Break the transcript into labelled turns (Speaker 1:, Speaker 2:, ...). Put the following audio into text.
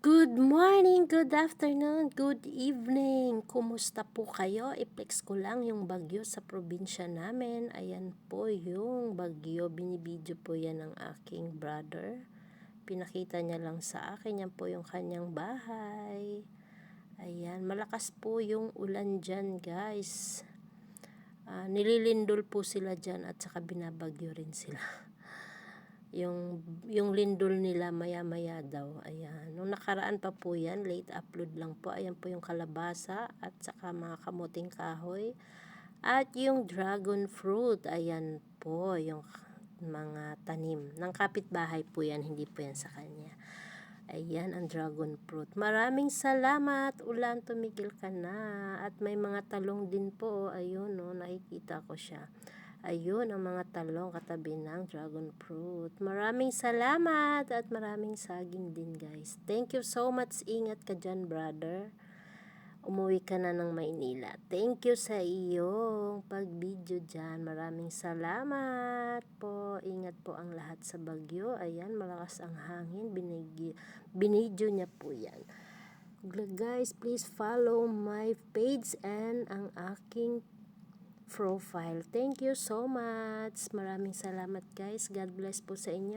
Speaker 1: Good morning, good afternoon, good evening. Kumusta po kayo? I-flex ko lang yung bagyo sa probinsya namin. Ayan po yung bagyo. Binibidyo po yan ng aking brother. Pinakita niya lang sa akin. Yan po yung kanyang bahay. Ayan, malakas po yung ulan dyan, guys. Nililindol po sila dyan at saka binabagyo rin sila. yung lindol nila maya-maya daw. Ayan. Nung nakaraan pa po yan, late upload lang po. Ayan po yung kalabasa at saka mga kamuting kahoy. At yung dragon fruit. Ayan po yung mga tanim. Ng kapitbahay po yan, hindi po yan sa kanya. Ayan ang dragon fruit. Maraming salamat. Ulan, tumigil ka na. At may mga talong din po. Ayun, no, nakikita ko siya. Ayun ang mga talong katabi ng dragon fruit. Maraming salamat at maraming saging din, guys. Thank you so much. Ingat ka dyan, brother. Umuwi ka na ng Maynila. Thank you sa iyong pag-video dyan. Maraming salamat po. Ingat po ang lahat sa bagyo. Ayan, malakas ang hangin. Binidyo niya po yan. Guys, please follow my page and ang aking profile. Thank you so much. Maraming salamat, guys. God bless po sa inyo.